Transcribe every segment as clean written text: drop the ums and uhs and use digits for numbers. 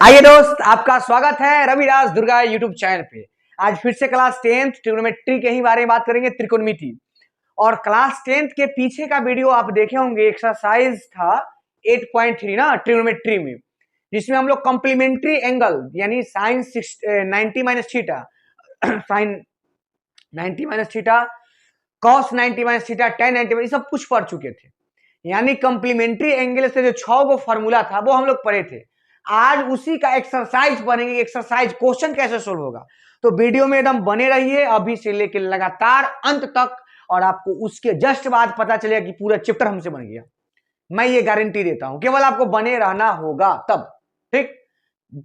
आइए दोस्त, आपका स्वागत है रविराज दुर्गा यूट्यूब चैनल पे। आज फिर से क्लास 10th ट्रिग्नोमेट्री के ही बारे में बात करेंगे, त्रिकोणमिति। और क्लास 10th के पीछे का वीडियो आप देखे होंगे, एक्सरसाइज था 8.3 ना ट्रिग्नोमेट्री में, जिसमें हम लोग कॉम्प्लीमेंट्री एंगल यानी sine 90 minus theta, sine 90 minus theta, cos 90 minus theta, tan 90 ये सब कुछ पढ़ चुके थे। यानी कॉम्प्लीमेंट्री एंगल से जो 6 गो फॉर्मूला था वो हम लोग पढ़े थे। आज उसी का एक्सरसाइज बनेगी, एक्सरसाइज क्वेश्चन कैसे सोल्व होगा। तो वीडियो में एकदम बने रहिए अभी से लेकर लगातार अंत तक, और आपको उसके जस्ट बाद पता चलेगा कि पूरा चैप्टर हमसे बन गया। मैं ये गारंटी देता हूं, केवल आपको बने रहना होगा तब। ठीक,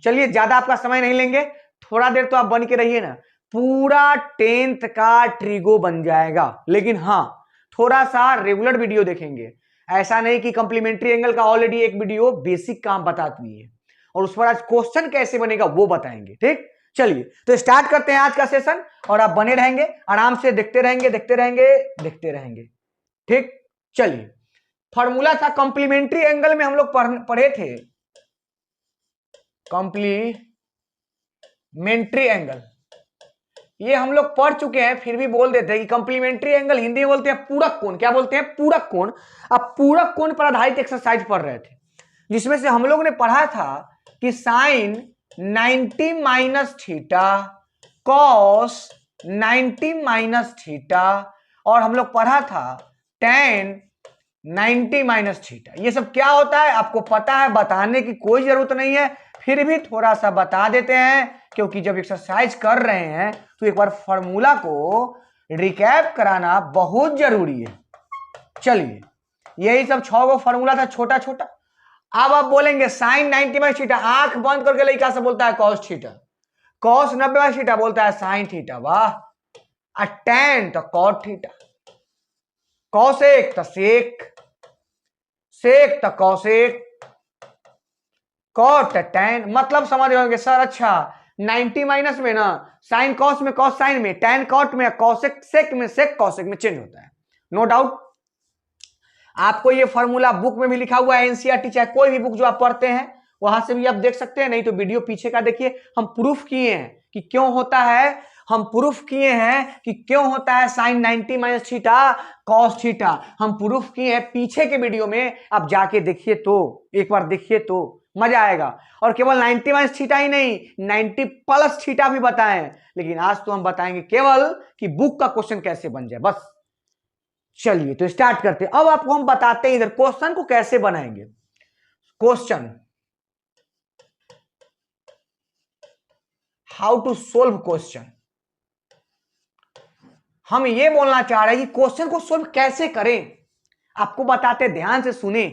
चलिए ज्यादा आपका समय नहीं लेंगे, थोड़ा देर तो आप बन के रहिए ना, पूरा 10th का ट्रिगो बन जाएगा। लेकिन हाँ, थोड़ा सा रेगुलर वीडियो देखेंगे, ऐसा नहीं कि कॉम्प्लीमेंट्री एंगल का ऑलरेडी एक वीडियो बेसिक काम बता दिए है और उस पर आज क्वेश्चन कैसे बनेगा वो बताएंगे। ठीक, चलिए तो स्टार्ट करते हैं आज का सेशन, और आप बने रहेंगे, आराम से देखते रहेंगे देखते रहेंगे देखते रहेंगे। ठीक, चलिए फॉर्मूला था कॉम्प्लीमेंट्री एंगल में, हम लोग पढ़े थे कॉम्प्लीमेंट्री एंगल, ये हम लोग पढ़ चुके हैं, फिर भी बोल देते हैं कि कॉम्प्लीमेंट्री एंगल हिंदी में बोलते हैं पूरक कोण। क्या बोलते हैं? पूरक कोण। अब पूरक कोण पर आधारित एक्सरसाइज पढ़ रहे थे, जिसमें से हम लोग ने पढ़ा था कि sine 90 minus theta, cos 90 minus theta, और हम लोग पढ़ा था टेन 90 माइनस थीटा। ये सब क्या होता है आपको पता है, बताने की कोई जरूरत नहीं है, फिर भी थोड़ा सा बता देते हैं, क्योंकि जब एक्सरसाइज कर रहे हैं तो एक बार फॉर्मूला को रिकैप कराना बहुत जरूरी है। चलिए, यही सब 6 गो फॉर्मूला था छोटा छोटा। अब आप बोलेंगे साइन 90 माइनस थीटा, आंख बंद करके लड़का से बोलता है cos theta, cos 90 minus theta बोलता है साइन थीटा, वाह। टेन तो कॉट थीटा, कॉसेक तो सेक, सेक तो कॉसेक, कॉट टेन। मतलब समझ रहे होंगे सर, अच्छा 90 माइनस में ना साइन कॉस में, कॉस साइन में, टेन कॉट में, कॉसेक सेक में, सेक कॉसेक में चेंज होता है। नो डाउट आपको ये फॉर्मूला बुक में भी लिखा हुआ है, एनसीईआरटी चाहे कोई भी बुक जो आप पढ़ते हैं वहां से भी आप देख सकते हैं, नहीं तो वीडियो पीछे का देखिए। हम प्रूफ किए हैं कि क्यों होता है, हम प्रूफ किए हैं कि क्यों होता है sine 90 minus theta cos theta, हम प्रूफ किए हैं पीछे के वीडियो में, आप जाके देखिए, तो एक बार देखिए तो मजा आएगा। और केवल 90 माइनस थीटा ही नहीं, 90 प्लस थीटा भी बताएं, लेकिन आज तो हम बताएंगे केवल कि बुक का क्वेश्चन कैसे बन जाए, बस। चलिए तो स्टार्ट करते हैं। अब आपको हम बताते हैं इधर क्वेश्चन को कैसे बनाएंगे। Question, how to solve question. हम ये बोलना चाह रहे हैं कि क्वेश्चन को सोल्व कैसे करें, आपको बताते, ध्यान से सुने।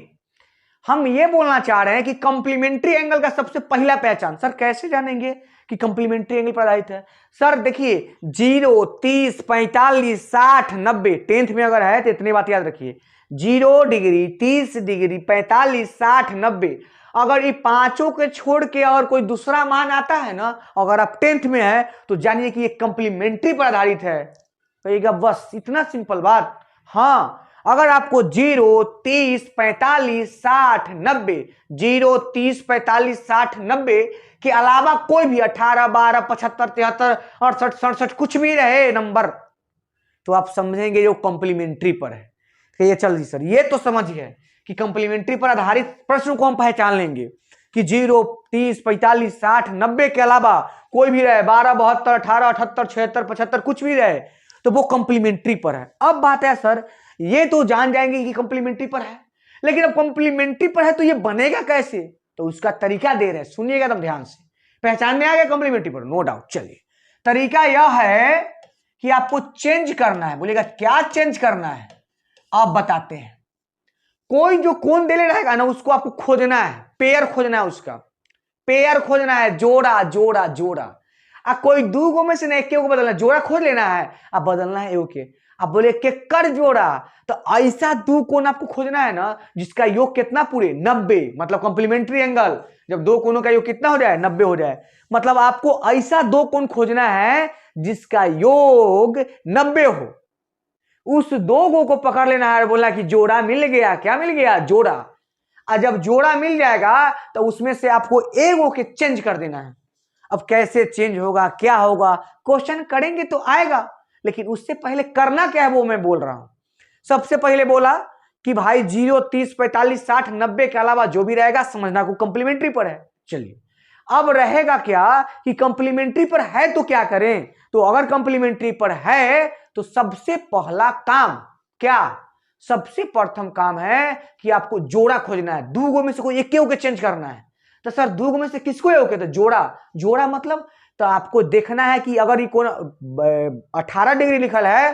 हम ये बोलना चाह रहे हैं कि कॉम्प्लीमेंट्री एंगल का सबसे पहला पहचान। सर कैसे जानेंगे कि कॉम्प्लीमेंट्री एंगल पर आधारित है? सर देखिए 0, 30, 45, 60, 90, 10th में अगर है तो इतनी बात याद रखिए, 0 डिग्री, 30 डिग्री, 45, 60, 90, अगर ये पांचों के छोड़ के और कोई दूसरा मान आता है ना, अगर आप 10th में है तो जानिए कि ये कॉम्प्लीमेंट्री पर आधारित है। कहिएगा बस इतना सिंपल बात। हाँ, अगर आपको 0, 30, 45, 60, 90, 0, 30, 45, 60, 90 के अलावा कोई भी 18, 12, 75, 73, 68, 67 कुछ भी रहे नंबर, तो आप समझेंगे जो कॉम्प्लीमेंट्री पर है। तो ये चल जी सर, ये तो समझिए कि कॉम्प्लीमेंट्री पर आधारित प्रश्न को हम पहचान लेंगे कि 0, 30, 45, 60, 90 के अलावा कोई भी रहे, 12, 72, 18, 78, 76, 75 कुछ भी रहे, तो वो कॉम्प्लीमेंट्री पर है। अब बात है सर, ये तो जान जाएंगे कि कॉम्प्लीमेंट्री पर है, लेकिन अब कॉम्प्लीमेंट्री पर है तो ये बनेगा कैसे, तो उसका तरीका दे रहे हैं, सुनिएगा एकदम ध्यान से। पहचानने आ गया कॉम्प्लीमेंट्री पर, नो डाउट। चलिए, तरीका यह है कि आपको चेंज करना है। बोलेगा क्या चेंज करना है, आप बताते हैं। कोई जो कोण दे ले रहेगा ना, उसको आपको खोजना है, पेयर खोजना है, उसका पेयर खोजना है, जोड़ा जोड़ा जोड़ा। कोई दो गो में से ना एक को बदलना, जोड़ा खोज लेना है, अब बदलना है एक के। अब बोले केकर जोड़ा, तो ऐसा दो कोण आपको खोजना है ना जिसका योग कितना पूरे 90, मतलब कॉम्प्लीमेंट्री एंगल, जब दो कोणों का योग कितना हो जाए 90 हो जाए, मतलब आपको ऐसा दो कोण खोजना है जिसका योग 90 हो। उस दो गो को पकड़ लेना है, बोला कि जोड़ा मिल गया। क्या मिल गया? जोड़ा। और जब जोड़ा मिल जाएगा तो उसमें से आपको एगो के चेंज कर देना है। अब कैसे चेंज होगा, क्या होगा, क्वेश्चन करेंगे तो आएगा, लेकिन उससे पहले करना क्या है वो मैं बोल रहा हूं। सबसे पहले बोला कि भाई 0, 30, 45, 60, 90 के अलावा जो भी रहेगा समझना को कंप्लीमेंट्री पर है। चलिए अब रहेगा क्या कि कंप्लीमेंट्री पर है तो क्या करें। तो अगर कंप्लीमेंट्री पर है तो सबसे पहला काम क्या, सबसे प्रथम काम है कि आपको जोड़ा खोजना है। दो गो में से कोई एक के चेंज करना है। तो सर दो गो में से किसको एक, तो जोड़ा, जोड़ा मतलब तो आपको देखना है कि अगर ये कोण 18 डिग्री लिखल है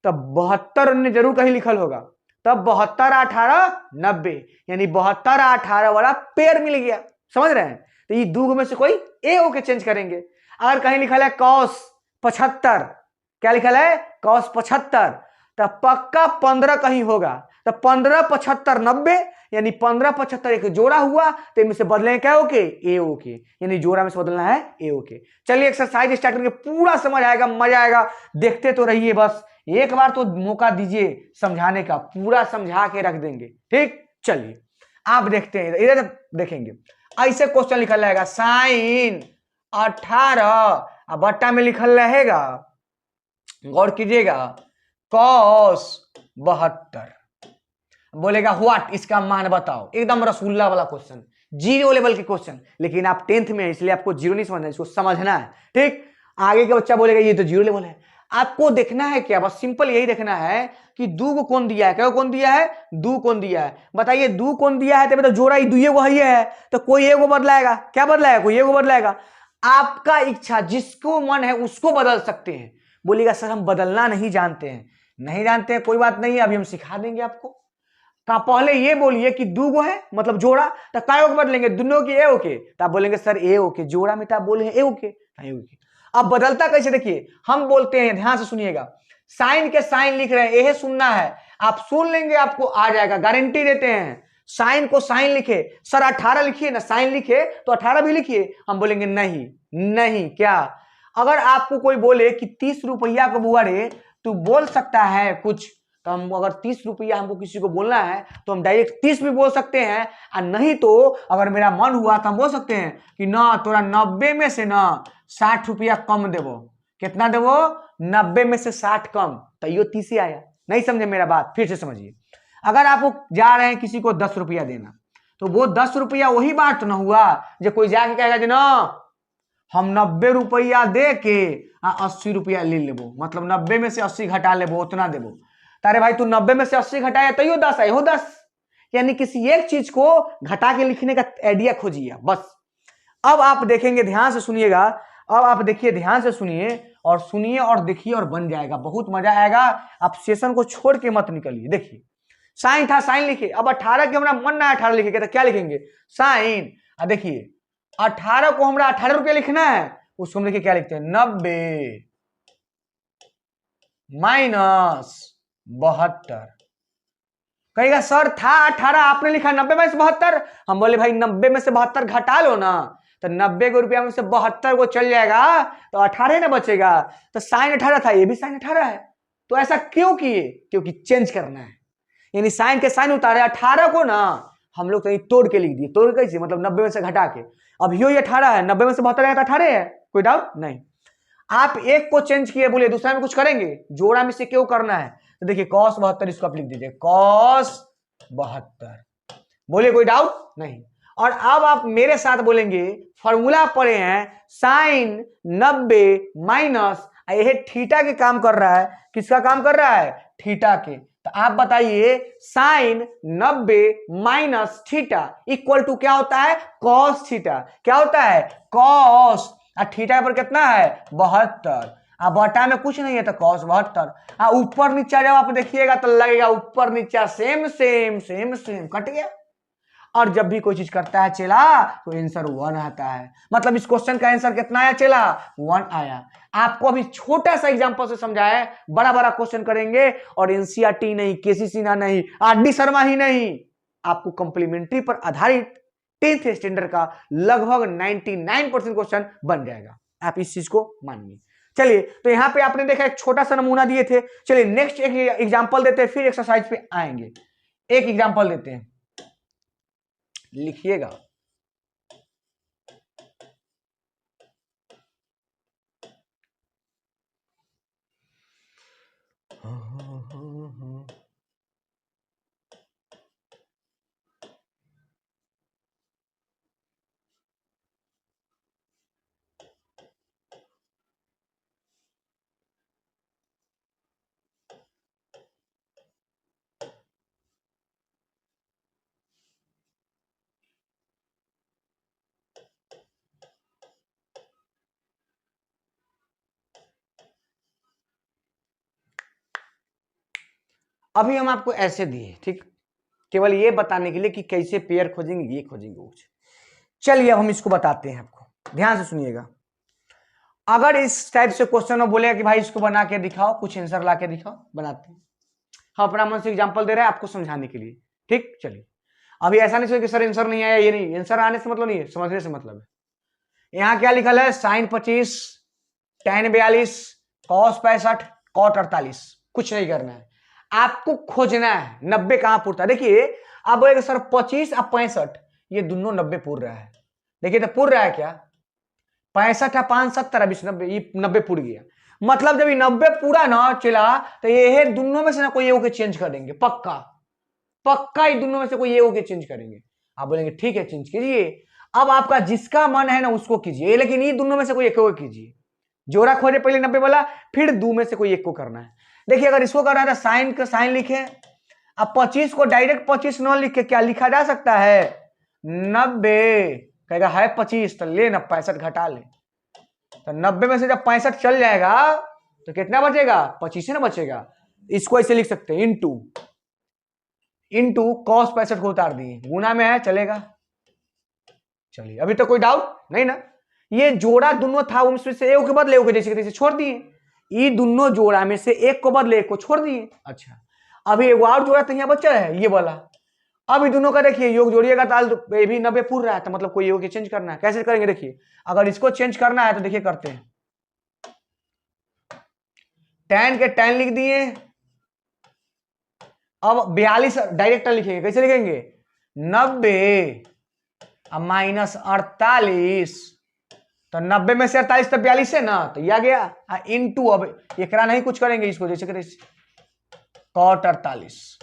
तो 72 जरूर कहीं लिखल होगा, तब 72, 18, 90 यानी 72, 18 वाला पेयर मिल गया। समझ रहे हैं। तो ये दो में से कोई एक के चेंज करेंगे। अगर कहीं लिखल है cos 75, क्या लिखल है cos 75, तो पक्का 15 कहीं होगा। तो 15, 75, 90 यानी 15, 75 एक जोड़ा हुआ, तो इनमें से बदलेंगे क्या ओके, ए ओके, यानी जोड़ा में से बदलना है ए ओके। चलिए एक्सरसाइज स्टार्ट करके पूरा समझ आएगा, मजा आएगा, देखते तो रहिए, बस एक बार तो मौका दीजिए समझाने का, पूरा समझा के रख देंगे। ठीक, चलिए आप देखते हैं, इधर देखेंगे ऐसे क्वेश्चन लिखल रहेगा साइन 18 बट्टा में लिखल रहेगा, गौर कीजिएगा, कॉस 72। बोलेगा व्हाट, इसका मान बताओ। एकदम रसगुल्ला वाला क्वेश्चन, जीरो लेवल के क्वेश्चन, लेकिन आप 10th में है इसलिए आपको जीरो नहीं समझना है, इसको समझना है। ठीक, आगे का बच्चा बोलेगा ये तो जीरो लेवल है। आपको देखना है क्या, बस सिंपल यही देखना है कि दो को कौन दिया है, क्या कौन दिया है, दो कौन दिया है। बताइए दो कौन दिया है, तो जोड़ा ही दुए को है, तो कोई एक को बदलाएगा, क्या बदलाएगा, कोई एक को बदलाएगा। आपका इच्छा, जिसको मन है उसको बदल सकते हैं। बोलिएगा सर हम बदलना नहीं जानते हैं, नहीं जानते हैं कोई बात नहीं, अभी हम सिखा देंगे आपको। तो पहले ये बोलिए कि दो गो है मतलब जोड़ा, तो काय को बदलेंगे, दोनों की ए ओके, तो आप बोलेंगे सर ए ओके, जोड़ा में तो आप बोले ए ओके, ए ओके। अब बदलता कैसे, देखिए हम बोलते हैं, ध्यान से सुनिएगा, साइन के साइन लिख रहे हैं, यह सुनना है, आप सुन लेंगे आपको आ जाएगा, गारंटी देते हैं। साइन को साइन लिखे, सर 18 लिखिए ना, साइन लिखे तो 18 भी लिखिए, हम बोलेंगे नहीं नहीं। क्या, अगर आपको कोई बोले कि 30 रुपया का बुआ रे, तू बोल सकता है कुछ, तो हम अगर 30 रुपया हमको किसी को बोलना है तो हम डायरेक्ट 30 भी बोल सकते हैं, और नहीं तो अगर मेरा मन हुआ तो हम बोल सकते हैं कि ना तोरा 90 में से ना 60 रुपया कम देवो। कितना देवो, 90 में से 60 कम, तो यो 30 ही आया। नहीं समझे मेरा बात, फिर से समझिए। अगर आप जा रहे हैं किसी को 10 रुपया देना, तो वो 10 रुपया वही बात ना हुआ जो कोई जाके कहेगा जी ना हम 90 रुपया दे के 80 रुपया ले लेबो, मतलब 90 में से 80 घटा लेबो, उतना देबो। तारे भाई तू 90 में से 80 घटाया तो यो 10 है, हो 10, यानी किसी एक चीज को घटा के लिखने का आइडिया खोजिए बस। अब आप देखेंगे, ध्यान से सुनिएगा, अब आप देखिए, ध्यान से सुनिए और देखिए और बन जाएगा, बहुत मजा आएगा। आप सेशन को छोड़ के मत निकलिए। देखिए साइन था, साइन लिखे, अब 18 के हमारा मन ना 18 लिखे तो क्या लिखेंगे, साइन। देखिए 18 को हमारा 18 रुपया लिखना है, उसको हम लिखे क्या लिखते हैं, 90 माइनस 72। कहेगा सर था 18, आपने लिखा 90 में से 72। हम बोले भाई 90 में से 72 घटा लो ना, तो 90 को रुपया में से 72 को चल जाएगा तो 18 ना बचेगा। तो साइन 18 था, ये भी साइन 18 है। तो ऐसा क्यों किए, क्योंकि चेंज करना है, यानी साइन के साइन उतारे, 18 को ना हम लोग कहीं तोड़ के लिख दिए। तोड़ कैसे, मतलब 90 में से घटा के। अब यो 18 है, 90 में से 72 है तो 18 है, कोई डाउट नहीं। आप एक को चेंज किए, बोले दूसरा में कुछ करेंगे, जोड़ा में से क्यों करना है, तो देखिए cos 72, इसको आप लिख दीजिए cos 72, बोले कोई डाउट नहीं। और अब आप मेरे साथ बोलेंगे, फॉर्मूला पढ़े हैं, साइन 90 माइनस, यह थीटा के काम कर रहा है, किसका काम कर रहा है, थीटा के। तो आप बताइए sine 90 minus theta equal to क्या होता है, cos थीटा। क्या होता है, cos, थीटा पर कितना है, 72, अब बटा में कुछ नहीं है तो cos 72। ऊपर नीचा जब आप देखिएगा तो लगेगा ऊपर नीचा same same same same, cut गया। और जब भी कोई चीज करता है चेला तो आंसर 1 आता है, मतलब इस क्वेश्चन का आंसर कितना आया चेला, 1 आया। आपको अभी छोटा सा एग्जांपल से समझाया, बड़ा बड़ा क्वेश्चन करेंगे और एनसीईआरटी नहीं, केसी सिन्हा नहीं, आरडी शर्मा ही नहीं, आपको कंप्लीमेंट्री पर आधारित 10th स्टैंडर्ड का लगभग 99% क्वेश्चन बन जाएगा, आप इस चीज को मानिए। चलिए तो यहां पे आपने देखा एक छोटा सा नमूना दिए थे। चलिए नेक्स्ट एक एग्जांपल देते हैं, फिर एक्सरसाइज पे आएंगे। एक एग्जांपल देते हैं, लिखिएगा। अभी हम आपको ऐसे दिए, ठीक, केवल ये बताने के लिए कि कैसे पेयर खोजेंगे, ये खोजेंगे वो। चलिए अब हम इसको बताते हैं आपको, ध्यान से सुनिएगा। अगर इस टाइप से क्वेश्चन में बोलेगा कि भाई इसको बना के दिखाओ, कुछ आंसर ला के दिखाओ, बनाते हैं। हम अपना मन से एग्जांपल दे रहे हैं आपको समझाने के लिए, ठीक। चलिए अभी ऐसा नहीं सोचिए कि सर आंसर नहीं आया, ये नहीं, आंसर आने से मतलब नहीं है, समझने से मतलब है। यहाँ क्या लिखल है, साइन 25, tan 42, cos 65, cot 48। कुछ नहीं करना है, आपको खोजना है 90 कहां पूरता है। देखिए आप बोलेगा सर 25 और 65 ये दोनों 90 पूर रहा है। देखिए तो पूर रहा है क्या, 65 है 5 70 20 90, ये 90 पूर गया। मतलब जब ये 90 पूरा ना चला तो ये दोनों में से ना कोई एक के चेंज कर देंगे, पक्का पक्का ये दोनों में से कोई एक के चेंज करेंगे। आप बोलेंगे ठीक है चेंज कीजिए। अब आपका जिसका मन है ना उसको कीजिए, लेकिन ये दोनों में से कोई एक को कीजिए। जोड़ा खोजे पहले 90 वाला, फिर दो में से कोई एक को करना है। देखिए अगर इसको करना है तो साइन का साइन लिखे, अब 25 को डायरेक्ट 25 न लिख के क्या लिखा जा सकता है, 90। कहेगा है 25 तो ले ना 65 घटा ले, तो 90 में से जब 65 चल जाएगा तो कितना बचेगा, 25 ना बचेगा। इसको ऐसे लिख सकते हैं, इंटू कॉस 65 को उतार दिए, गुना में है चलेगा। चलिए अभी तो कोई डाउट नहीं ना। ये जोड़ा दोनों था, उसमें से एक को बदले एक जैसे तैसे छोड़ दिए, ये दोनों जोड़ा में से एक को बदले एक को छोड़ दिए। अच्छा अभी एक और जोड़ा तो यहाँ बच्चा है ये वाला। अब ये दोनों का देखिए योग जोड़िएगा तो ये भी 90 पूर रहा है, तो मतलब कोई योग चेंज करना है। कैसे करेंगे देखिए, अगर इसको चेंज करना है तो देखिए करते हैं, tan के tan लिख दिए। अब 42 डायरेक्ट लिखेंगे, कैसे लिखेंगे, 90 माइनस 48, तो 90 में से 48 तो 42 है ना, तो यह आ गया इंटू। अब एकरा नहीं कुछ करेंगे, इसको जैसे करें cot 48।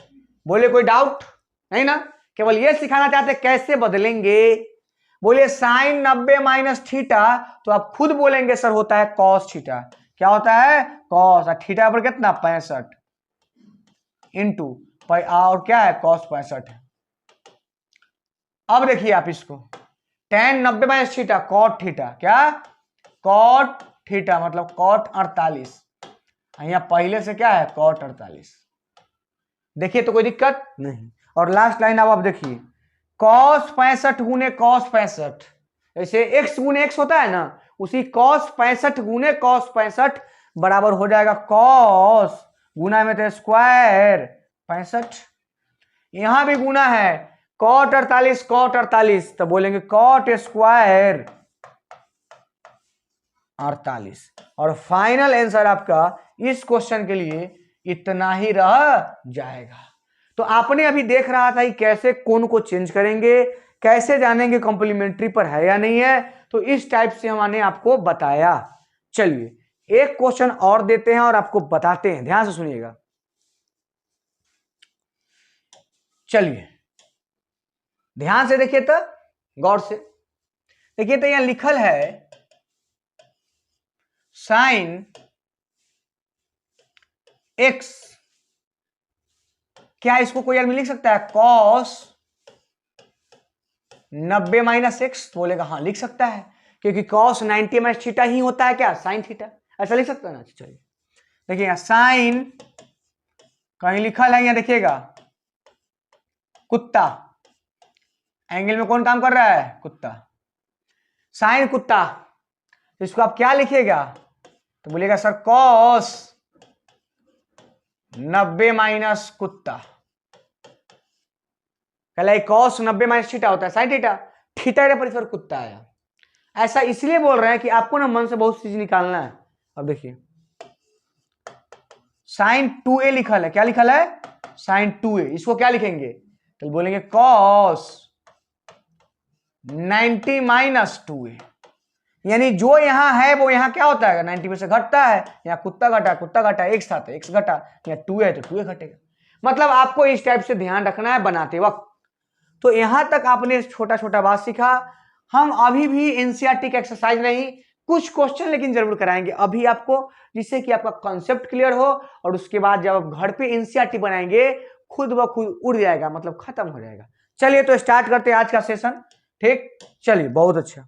बोले कोई डाउट नहीं ना, केवल ये सिखाना चाहते कैसे बदलेंगे। बोलिए साइन 90 माइनस थीटा, तो आप खुद बोलेंगे सर होता है कॉस थीटा। क्या होता है, कॉस, और थीटा पर कितना 65 इंटू और क्या है कॉस 65 है। अब देखिए आप इसको tan 90 minus theta cot theta, क्या कॉट थीटा मतलब कॉट 48, यहाँ पहले से क्या है कॉट 48। देखिए तो कोई दिक्कत नहीं। और लास्ट लाइन अब आप देखिए कॉस 65 गुने कॉस 65, ऐसे x गुने x होता है ना, उसी कॉस 65 गुने कॉस 65 बराबर हो जाएगा कॉस, गुना में तो स्क्वायर 65, यहां भी गुना है कॉट 48 कॉट 48, तो बोलेंगे कॉट स्क्वायर 48। और फाइनल आंसर आपका इस क्वेश्चन के लिए इतना ही रह जाएगा। तो आपने अभी देख रहा था कि कैसे कौन को चेंज करेंगे, कैसे जानेंगे कॉम्प्लीमेंट्री पर है या नहीं है, तो इस टाइप से हमने आपको बताया। चलिए एक क्वेश्चन और देते हैं और आपको बताते हैं, ध्यान से सुनिएगा। चलिए ध्यान से देखिए, तो गौर से देखिए, तो यहां लिखल है साइन एक्स, क्या इसको कोई आदमी लिख सकता है कॉस 90 माइनस एक्स, बोलेगा हाँ लिख सकता है, क्योंकि कॉस 90 माइनस थीटा ही होता है क्या साइन थीटा, ऐसा लिख सकता है ना। चलिए देखिए यहां साइन कहीं लिखल है, यहां देखिएगा कुत्ता, एंगल में कौन काम कर रहा है, कुत्ता, साइन कुत्ता, तो इसको आप क्या लिखिएगा, तो बोलिएगा सर कॉस 90 माइनस कुत्ता, कहला कॉस 90 माइनस थीटा होता है साइन थीटा, थीटा पर सर कुत्ता आया। ऐसा इसलिए बोल रहे हैं कि आपको ना मन से बहुत चीज निकालना है। अब देखिए साइन 2a लिखल है, क्या लिखल है साइन 2a, इसको क्या लिखेंगे, तो बोलेंगे कॉस 90 माइनस 2a, यानी जो यहां है वो यहां क्या होता है 90 में से घटता है, यहाँ कुत्ता घटा एक साथ है, x घटा, यहाँ 2 है तो 2a घटेगा। मतलब आपको इस टाइप से ध्यान रखना है बनाते वक्त। तो यहां तक आपने छोटा छोटा बात सीखा। हम अभी भी एनसीईआरटी का एक्सरसाइज नहीं, कुछ क्वेश्चन लेकिन जरूर कराएंगे अभी आपको, जिससे कि आपका कॉन्सेप्ट क्लियर हो, और उसके बाद जब आप घर पे एनसीईआरटी बनाएंगे खुद ब खुद उड़ जाएगा, मतलब खत्म हो जाएगा। चलिए तो स्टार्ट करते हैं आज का सेशन। ठीक, चलिए बहुत अच्छा।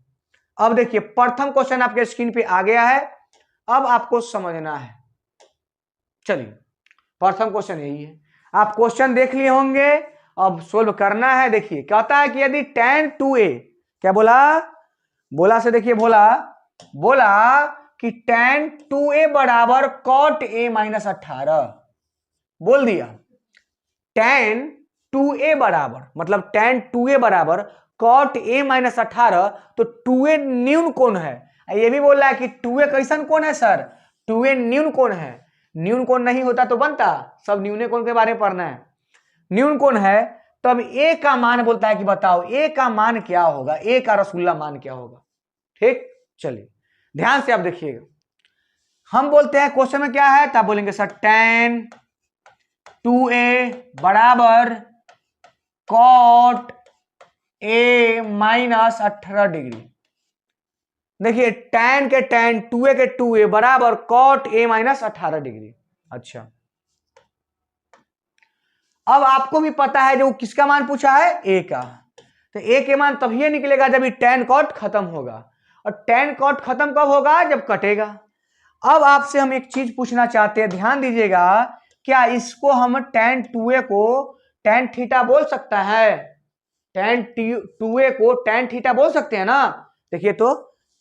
अब देखिए प्रथम क्वेश्चन आपके स्क्रीन पे आ गया है, अब आपको समझना है। चलिए प्रथम क्वेश्चन यही है, आप क्वेश्चन देख लिए होंगे, अब सोल्व करना है। देखिए कहता है कि यदि tan 2a, क्या बोला, बोला से देखिए बोला कि tan 2a बराबर cot a माइनस 18, बोल दिया tan 2a बराबर, मतलब tan 2a बराबर cot a माइनस 18, तो 2a न्यून कोण है। ये भी बोल रहा है कि 2a कैसन कोण है सर, 2a न्यून कोण है। न्यून कोण नहीं होता तो बनता, सब न्यूने कोण के बारे में पढ़ना है। न्यून कोण है, तो अब a का मान बोलता है कि बताओ a का मान क्या होगा, a का रसूल्ला मान क्या होगा। ठीक, चलिए ध्यान से आप देखिएगा। हम बोलते हैं क्वेश्चन में क्या है, तब बोलेंगे सर tan 2a बराबर cot a माइनस 18 डिग्री। देखिए tan के tan 2a के 2a बराबर cot a माइनस 18 डिग्री। अच्छा, अब आपको भी पता है जो किसका मान पूछा है, a का, तो a के मान तभी निकलेगा जब ये tan cot खत्म होगा, और tan cot खत्म कब होगा, जब कटेगा। अब आपसे हम एक चीज पूछना चाहते हैं, ध्यान दीजिएगा, क्या इसको हम tan 2a को tan थीटा बोल सकता है, tan 2a को tan थीटा बोल सकते हैं ना। देखिए तो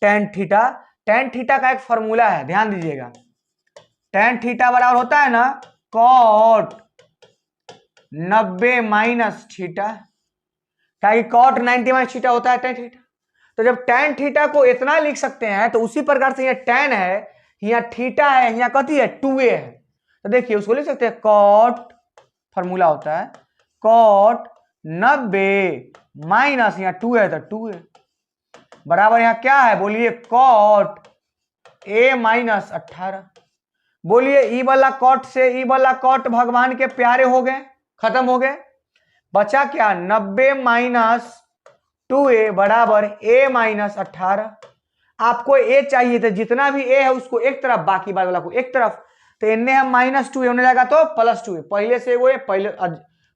tan थीटा का एक फॉर्मूला है, ध्यान दीजिएगा, tan थीटा बराबर होता है ना cot 90 माइनस थीटा, ताकि cot 90 माइनस थीटा होता है tan थीटा। तो जब tan थीटा को इतना लिख सकते हैं, तो उसी प्रकार से यहाँ tan है, यहाँ थीटा है, यहाँ कथी है 2a है, तो देखिए उसको लिख सकते हैं cot, फॉर्मूला होता है cot 90 माइनस यहाँ 2 है तो 2a बराबर यहाँ क्या है, बोलिए cot a माइनस 18। बोलिए ई वाला cot से ई वाला cot भगवान के प्यारे हो गए, खत्म हो गए, बचा क्या 90 माइनस 2a बराबर a माइनस 18। आपको a चाहिए था, जितना भी a है उसको एक तरफ, बाकी बाद वाला को एक तरफ, तो इनने हम माइनस 2a होने लगा तो प्लस 2a, पहले से वो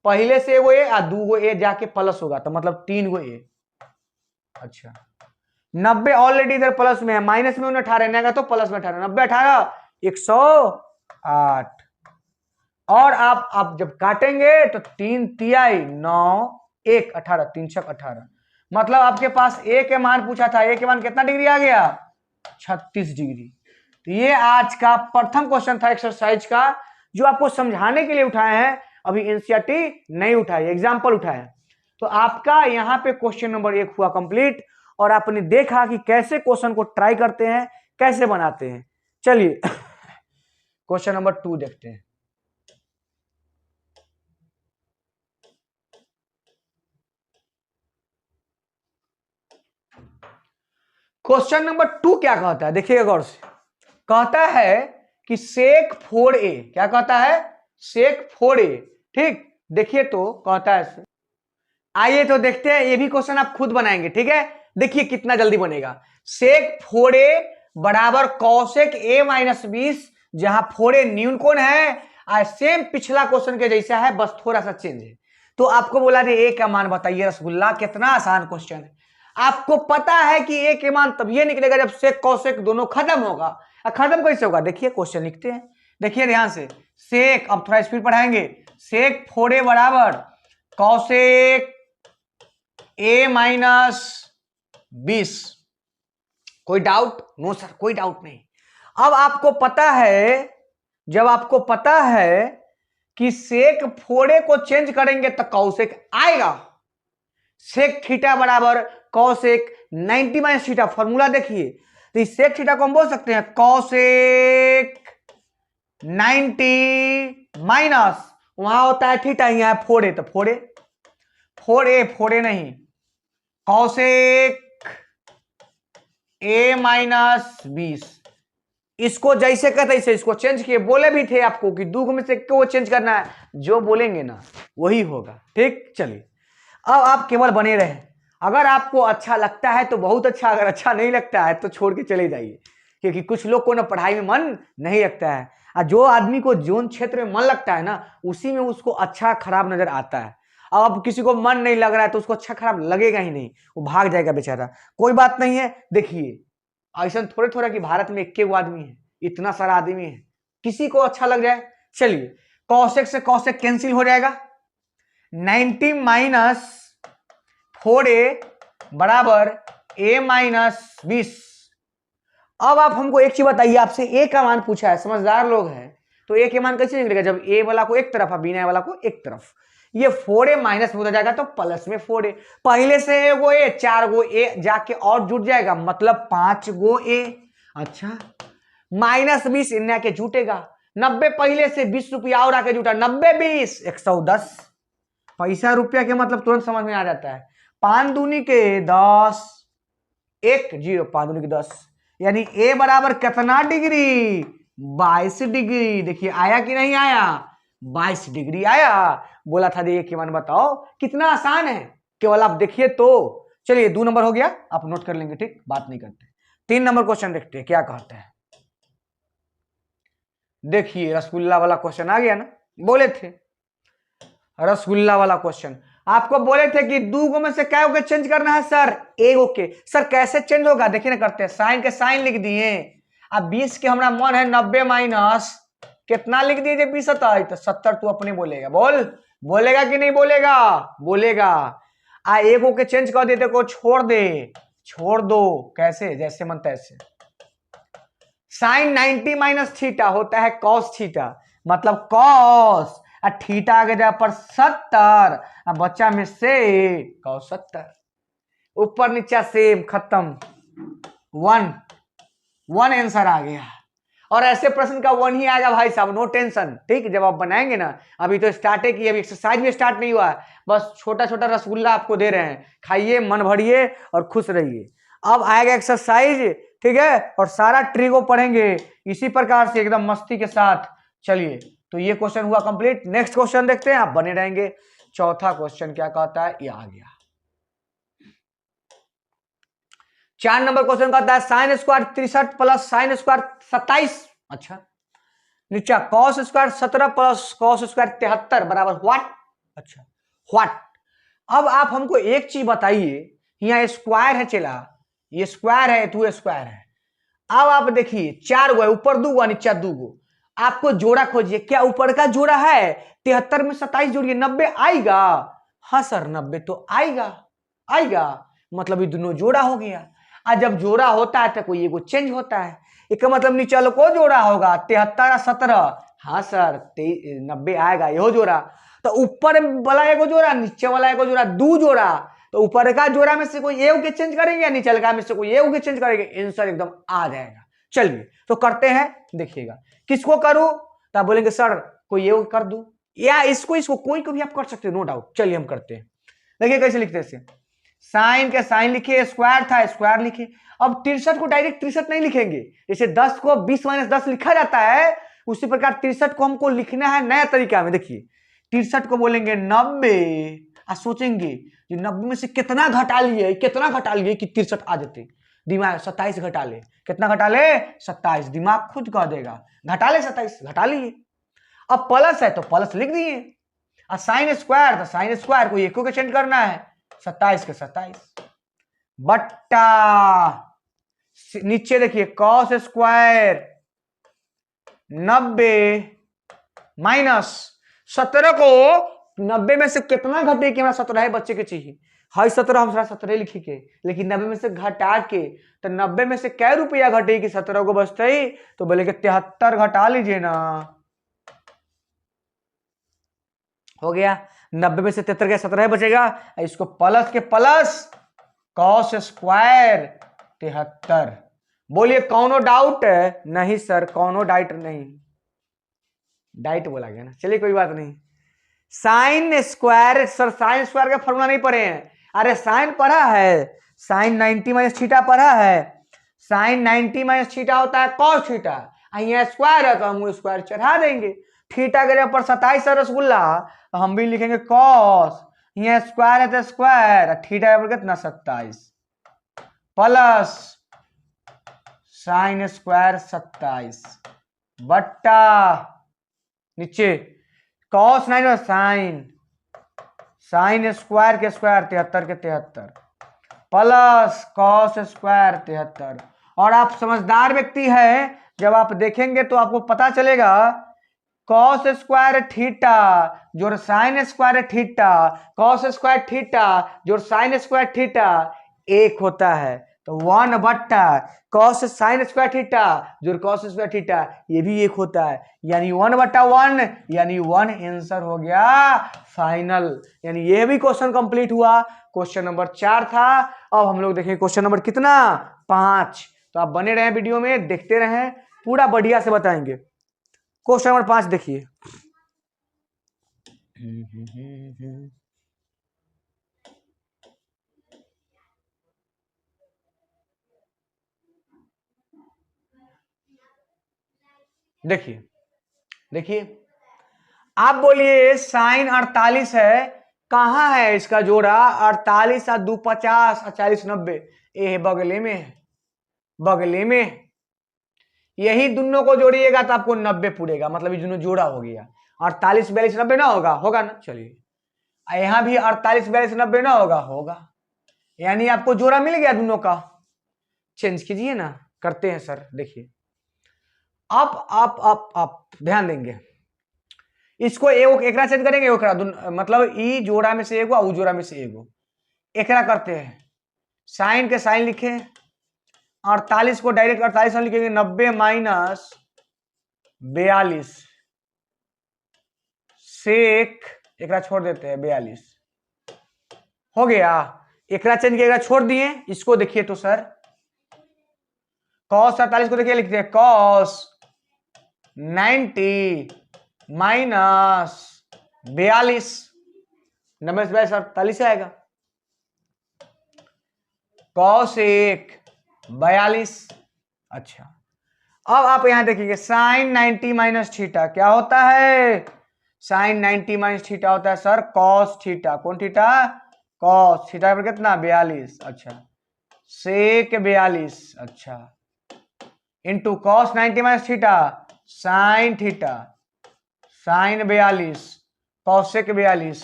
पहले से वो a, 2 गो a जाके प्लस होगा, तो मतलब 3 गो a। अच्छा, 90 ऑलरेडी इधर प्लस में है, माइनस में 18 तो प्लस में 18, 90 18 108। और आप जब काटेंगे तो 3 तिहाई 9 1 18, 3 छक 18, मतलब आपके पास a के मान पूछा था, a के मान कितना डिग्री आ गया 36 डिग्री। तो ये आज का प्रथम क्वेश्चन था एक्सरसाइज का, जो आपको समझाने के लिए उठाए हैं, अभी एनसीईआरटी नहीं उठाए, एग्जाम्पल उठाए। तो आपका यहाँ पे क्वेश्चन नंबर 1 हुआ कंप्लीट, और आपने देखा कि कैसे क्वेश्चन को ट्राई करते हैं, कैसे बनाते हैं। चलिए क्वेश्चन नंबर 2 देखते हैं। क्वेश्चन नंबर 2 क्या कहता है, देखिएगा गौर से, कहता है कि sec 4a, क्या कहता है sec 4a। ठीक, देखिए तो कहता है, आइए तो देखते हैं, ये भी क्वेश्चन आप खुद बनाएंगे, ठीक है, देखिए कितना जल्दी बनेगा। sec 4a बराबर cosec a माइनस 20, जहां 4a न्यून कोण है, सेम पिछला क्वेश्चन के जैसा है, बस थोड़ा सा चेंज है। तो आपको बोला a का मान बताइए रसगुल्ला, कितना आसान क्वेश्चन है। आपको पता है कि a के मान तभी निकलेगा जब sec cosec दोनों खत्म होगा। खत्म कैसे होगा, देखिए क्वेश्चन लिखते हैं, देखिए ध्यान से, sec, अब थोड़ा स्पीड पढ़ाएंगे, sec 4a बराबर cosec a माइनस 20। कोई डाउट, नो सर कोई डाउट नहीं। अब आपको पता है, जब आपको पता है कि sec 4a को चेंज करेंगे तो cosec आएगा, sec थीटा बराबर cosec 90 माइनस थीटा, फॉर्मूला देखिए, तो इस sec थीटा को हम बोल सकते हैं cosec 90 माइनस, वहां होता है थीटा, यहाँ 4a, तो 4a नहीं कॉसेक ए माइनस 20, इसको जैसे कहते तैसे इसको चेंज किए, बोले भी थे आपको कि दो में से को चेंज करना है, जो बोलेंगे ना वही होगा। ठीक, चलिए अब आप केवल बने रहे, अगर आपको अच्छा लगता है तो बहुत अच्छा, अगर अच्छा नहीं लगता है तो छोड़ के चले जाइए, क्योंकि कुछ लोग को ना पढ़ाई में मन नहीं लगता है, और जो आदमी को जोन क्षेत्र में मन लगता है ना उसी में उसको अच्छा खराब नजर आता है। अब किसी को मन नहीं लग रहा है तो उसको अच्छा खराब लगेगा ही नहीं, वो भाग जाएगा बेचारा। कोई बात नहीं है, देखिए ऐसा थोड़े थोड़ा कि भारत में 21 आदमी है, इतना सारा आदमी है, किसी को अच्छा लग जाए। चलिए कौशिक से कौशिक कैंसिल हो जाएगा, 90 माइनस 4a बराबर a माइनस 20। अब आप हमको एक चीज बताइए, आपसे a का मान पूछा है, समझदार लोग हैं तो a के मान कैसे निकलेगा, जब a वाला को एक तरफ है बिना वाला को एक तरफ, ये 4a माइनस में हो जाएगा तो प्लस में 4a, पहले से एगो a 4 गो a जाके और जुट जाएगा मतलब 5 गो a। अच्छा माइनस 20 इन्हें आके जुटेगा, 90 पहले से 20 रुपया और आके जुटा, 90 20 110, पैसा रुपया के मतलब तुरंत समझ में आ जाता है, 5 दूनी के 10, 1 0 5 दूनी के 10, यानी a बराबर कितना डिग्री, 22 डिग्री। देखिए आया कि नहीं आया, 22 डिग्री आया। बोला था देखिए मान बताओ, कितना आसान है, केवल आप देखिए तो। चलिए 2 नंबर हो गया, आप नोट कर लेंगे, ठीक, बात नहीं करते। 3 नंबर क्वेश्चन देखते हैं क्या कहते हैं। देखिए रसगुल्ला वाला क्वेश्चन आ गया ना, बोले थे रसगुल्ला वाला क्वेश्चन, आपको बोले थे कि दो गो में से क्या होके चेंज करना है सर, एगो के। सर कैसे चेंज होगा, देखिए ना करते हैं, साइन के साइन लिख दिए, अब 20 के हमारा मन है 90 माइनस कितना लिख दिए, 20 आता है तो 70 तू अपने बोलेगा, बोलेगा कि नहीं बोलेगा, बोलेगा। एगो के चेंज कर देते को छोड़ दो, कैसे, जैसे मन तैसे। साइन 90 माइनस थीटा होता है कॉस थीटा, मतलब कॉस और थीटा आगे जा पर 70, बच्चा में से कॉस 70, ऊपर नीचा सेम, खत्म, 1 आंसर आ गया। और ऐसे प्रश्न का 1 ही आएगा भाई साहब, नो टेंशन, ठीक। जब आप बनाएंगे ना, अभी तो स्टार्ट है कि अभी एक्सरसाइज भी स्टार्ट नहीं हुआ है, बस छोटा छोटा रसगुल्ला आपको दे रहे हैं, खाइए, मन भरिए और खुश रहिए। अब आएगा एक्सरसाइज, ठीक है, और सारा ट्रिको पढ़ेंगे इसी प्रकार से एकदम मस्ती के साथ। चलिए तो ये क्वेश्चन हुआ कंप्लीट, नेक्स्ट क्वेश्चन देखते हैं, आप बने रहेंगे। चौथा क्वेश्चन क्या कहता है, ये आ गया। 4 नंबर क्वेश्चन कहता है sine square 63 plus sine square 27, अच्छा नीचा cos square 17 plus cos square 73 बराबर व्हाट, अच्छा व्हाट। अब आप हमको एक चीज बताइए, यहाँ स्क्वायर है चला, ये स्क्वायर है तू स्क्वायर है, अब आप देखिए 4 गो है, ऊपर 2 गो नीचा 2 गो, आपको जोड़ा खोजिए, क्या ऊपर का जोड़ा है, 73 में 27 जोड़िए 90 आएगा, हाँ सर 90 तो आएगा, मतलब ये दोनों जोड़ा हो गया। और जब जोड़ा होता है तो कोई एगो चेंज होता है, इसका मतलब नीचे को जोड़ा होगा 73 17, हाँ सर 90 आएगा, यहो जोड़ा। तो ऊपर वाला एगो जोड़ा, नीचे वाला एगो जोड़ा, 2 जोड़ा, तो ऊपर का जोड़ा में से कोई एगो के चेंज करेंगे या नीचे का में से कोई एगो के चेंज करेंगे, आंसर एकदम आ जाएगा। चलिए तो करते हैं, देखिएगा किसको करूं, तो आप बोलेंगे सर कोई एगो कर दूं या इसको कोई को भी आप कर सकते हो, नो डाउट। चलिए हम करते हैं, देखिए कैसे लिखते हैं, साइन के साइन लिखे, स्क्वायर था स्क्वायर लिखे। अब 63 को डायरेक्ट 63 नहीं लिखेंगे, जैसे 10 को 20 माइनस 10 लिखा जाता है, उसी प्रकार 63 को हमको लिखना है नया तरीका में। देखिए 63 को बोलेंगे 90, और सोचेंगे 90 में से कितना घटा लिए कि 63 आ जाते, दिमाग 27 घटा ले, कितना घटा ले 27, दिमाग खुद कह देगा घटा ले 27, घटा लिए। अब प्लस है तो प्लस लिख दिए, और साइन स्क्वायर तो साइन स्क्वायर को एको के चेंज करना है, 27 के 27 बट्टा नीचे देखिए कॉस स्क्वायर 90 माइनस 17 को 90 में से कितना घटे कि हमारा 17 है, बच्चे के चाहिए, हाई 17 हम 17 लिखे के, लेकिन 90 में से घटा के, तो 90 में से क्या रुपया घटे कि 17 को बचते ही, तो बोले कि 73 घटा लीजिए ना, हो गया 90 में से 73 गया 17 बचेगा, इसको प्लस के प्लस कॉस स्क्वायर 73। बोलिए कौनो डाउट है, नहीं सर कौनो डाउट नहीं, डाइट बोला गया ना, चलिए कोई बात नहीं। Sine square, sir sine square का फॉर्मूला नहीं पढ़े हैं, अरे साइन पढ़ा है, साइन 90 माइनस थीटा पढ़ा है। साइन 90 माइनस थीटा होता है कॉस थीटा, यहाँ स्क्वायर है तो हम स्क्वायर चढ़ा देंगे। थीटा के पर 27 है रसगुल्ला, तो हम भी लिखेंगे कॉस, यहाँ स्क्वायर है तो स्क्वायर, थीटा पर कितना 27 प्लस साइन स्क्वायर 27 बट्टा नीचे कॉस 9 साइन, साइन स्क्वायर के स्क्वायर 73 के 73 प्लस कॉस स्क्वायर 73। और आप समझदार व्यक्ति हैं, जब आप देखेंगे तो आपको पता चलेगा कॉस स्क्वायर थीटा जोड़ sine square theta, cos square theta जोड़ साइन स्क्वायर थीटा एक होता है, तो 1 बट्टा कॉस साइन स्क्वायर थीटा जोड़ कॉस स्क्वायर थीटा ये भी एक होता है, यानी 1 बट्टा 1, यानी 1 आंसर हो गया फाइनल। यानी यह भी क्वेश्चन कंप्लीट हुआ। क्वेश्चन नंबर 4 था। अब हम लोग देखें क्वेश्चन नंबर कितना 5। तो आप बने रहें वीडियो में, देखते रहें, पूरा बढ़िया से बताएंगे। क्वेश्चन नंबर 5 देखिए। देखिए देखिए, आप बोलिए साइन 48 है, कहां है इसका जोड़ा? 48 और 2 50 और 40 90, ये बगले में है, बगले में। यही दोनों को जोड़िएगा तो आपको 90 पूरेगा, मतलब ये दोनों जोड़ा हो गया। 48 42 90 ना होगा? होगा ना। चलिए यहां भी 48 42 90 ना होगा? होगा। यानी आपको जोड़ा मिल गया दोनों का। चेंज कीजिए ना, करते हैं सर। देखिए अब आप ध्यान देंगे, इसको एकरा चेंज करेंगे, एकरा मतलब ई जोड़ा में से एगो, उ जोड़ा में से एगो। एकरा करते हैं, साइन के साइन लिखे, 48 को डायरेक्ट 48 में लिखेंगे, 90 माइनस 42 सेक, एकरा छोड़ देते हैं 42 हो गया। एकरा चेंज किया, एकरा छोड़ दिए। इसको देखिए तो सर, कॉस 48 को देखिए, लिखते हैं कॉस 90 माइनस 42, 90 से 48 आएगा, कॉस 1 42। अच्छा, अब आप यहां देखिए साइन 90 माइनस थीटा क्या होता है? साइन 90 माइनस थीटा होता है सर कॉस थीटा। कौन थीटा? कॉस थीटा पर कितना 42। अच्छा, सेक 42। अच्छा, into cos 90 minus theta sine theta, sine 42 cosec 42।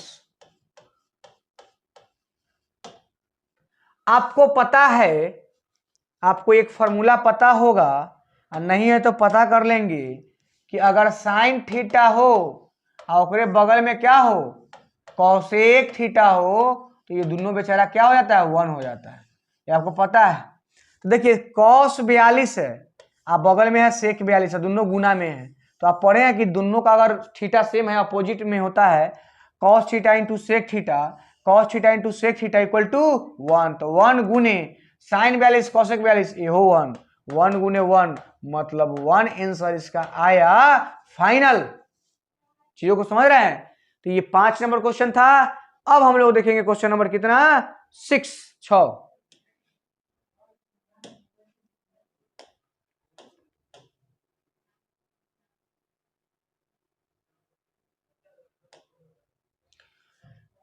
आपको पता है, आपको एक फॉर्मूला पता होगा, नहीं है तो पता कर लेंगे कि अगर साइन थीटा हो और बगल में क्या हो कॉसेक थीटा हो, तो ये दोनों बेचारा क्या हो जाता है? 1 हो जाता है। ये आपको पता है। तो देखिए कॉस 42 है, आप बगल में है सेक 42 है, दोनों गुना में है। तो आप पढ़े हैं कि दोनों का अगर थीटा सेम है, अपोजिट में होता है, cos theta into sec theta, cos theta into sec theta equal to 1। तो 1 गुने साइन 42 कॉसेक 42, ये हो 1, 1 गुने 1 मतलब 1 आंसर इसका आया फाइनल। चीजों को समझ रहे हैं? तो ये 5 नंबर क्वेश्चन था। अब हम लोग देखेंगे क्वेश्चन नंबर कितना 6।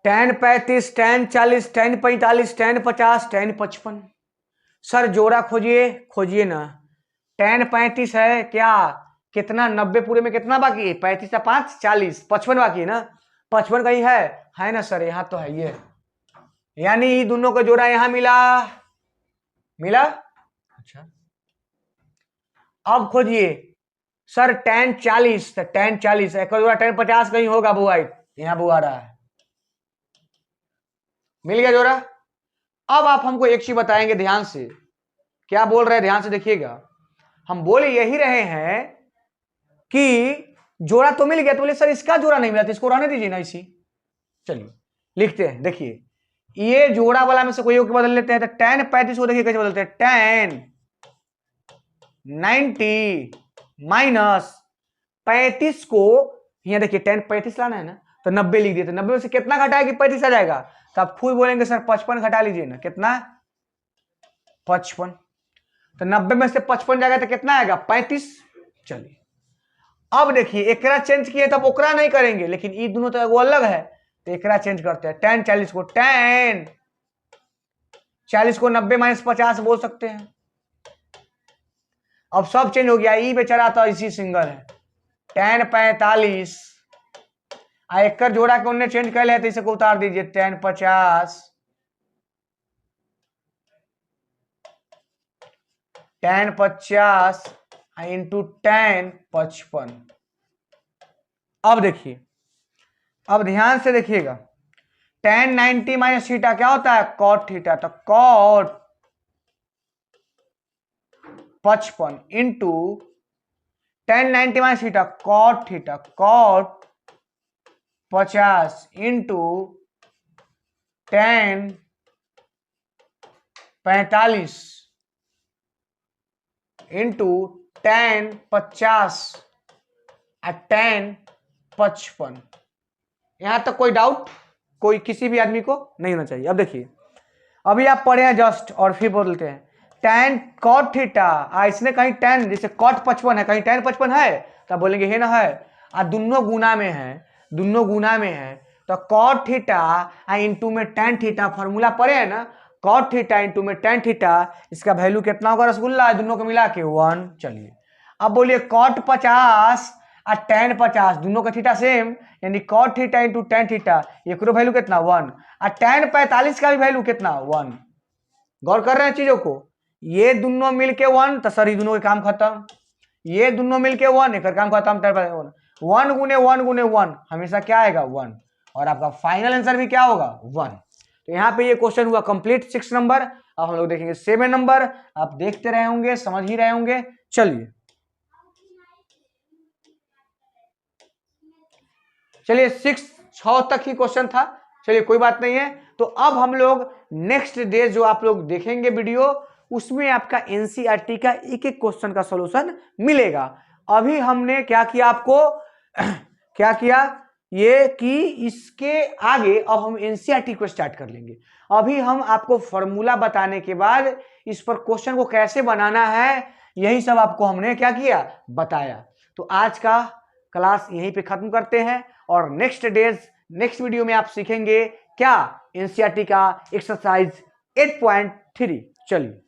10 35 10 40 10 45 10 50 10 55। सर जोड़ा खोजिए, खोजिए ना। 10 35 है क्या? कितना 90 पूरे में कितना बाकी है? 35 से 5 40, 55 बाकी है ना। 55 कहीं है ना सर? यहाँ तो है ये, यानी दोनों का जोड़ा यहां मिला, मिला। अच्छा, अब खोजिए सर 10 40, तो 10 40 एक जोड़ा 10 50 कहीं होगा बुआ, यहाँ बुआ रहा है, मिल गया जोड़ा। अब आप हमको एक चीज बताएंगे ध्यान से, क्या बोल रहे हैं ध्यान से देखिएगा। हम बोले यही रहे हैं कि जोड़ा तो मिल गया, तो बोले सर इसका जोड़ा नहीं मिला, तो इसको रहने दीजिए ना इसी। चलिए लिखते हैं, देखिए ये जोड़ा वाला में से कोई बदल लेते हैं। तो 10 35 को देखिए कैसे बदलते हैं, 10 90 माइनस 35 को, यहां देखिए 10 35 लाना है ना, तो 90 लिख दिए, तो 90 में से कितना घटाएगी 35 आ जाएगा, तो आप खुद बोलेंगे सर 55 घटा लीजिए ना, कितना 55, तो 90 में से 55 जाएगा तो कितना आएगा 35। चलिए अब देखिए एकरा चेंज किए तब ओकरा नहीं करेंगे, लेकिन ये दोनों तो वो अलग है, तो एकरा चेंज करते हैं। tan 40 को 90 माइनस 50 बोल सकते हैं। अब सब चेंज हो गया, ई बेचारा तो इसी सिंगल है, tan 45 एक जोड़ा के उन्हें चेंज कर लिया, तो इसे को उतार दीजिए tan 50 tan 50 इंटू tan 55। अब देखिए, अब ध्यान से देखिएगा, tan 90 माइनस थीटा क्या होता है cot थीटा, तो cot 55 into tan 90 minus theta cot theta, cot 50 into tan 45 into tan 50 tan 55। यहां तक कोई डाउट कोई किसी भी आदमी को नहीं होना चाहिए। अब देखिए, अभी आप पढ़े हैं जस्ट और फिर बोलते हैं tan cot थीटा, इसने कहीं tan जैसे cot 55 है, कहीं tan 55 है, तब बोलेंगे है ना है, दोनों गुना में है, दोनों गुना में है, तो cot थीटा इंटू में tan थीटा, फॉर्मूला पढ़े है ना, cot थीटा इंटू में tan थीटा, इसका वैल्यू कितना होगा रसगुल्ला है, दोनों को मिला के 1। चलिए अब बोलिए cot 50 और tan 50 दोनों का थीटा सेम, यानी cot theta into tan theta, एक वैल्यू कितना 1, और tan 45 का भी वैल्यू कितना 1। गौर कर रहे हैं चीजों को, ये दोनों मिलके 1, तो सर ये दोनों का काम खत्म, ये दोनों मिलके 1, एक काम खत्म। 1 गुने 1 गुने 1 हमेशा क्या आएगा 1, और आपका फाइनल आंसर भी क्या होगा 1। तो यहाँ पे ये क्वेश्चन हुआ कंप्लीट 6 नंबर। अब हम लोग देखेंगे 7 नंबर, आप देखते रहे होंगे, समझ ही रहे होंगे। चलिए 6 तक ही क्वेश्चन था, चलिए कोई बात नहीं है। तो अब हम लोग नेक्स्ट डे जो आप लोग देखेंगे वीडियो, उसमें आपका एनसीईआरटी का एक एक क्वेश्चन का सॉल्यूशन मिलेगा। अभी हमने क्या किया आपको क्या किया ये कि इसके आगे अब हम एनसीईआरटी को स्टार्ट कर लेंगे। अभी हम आपको फॉर्मूला बताने के बाद इस पर क्वेश्चन को कैसे बनाना है, यही सब आपको हमने क्या किया बताया। तो आज का क्लास यहीं पे खत्म करते हैं, और नेक्स्ट वीडियो में आप सीखेंगे क्या एनसीईआरटी का एक्सरसाइज 8.3। चलिए।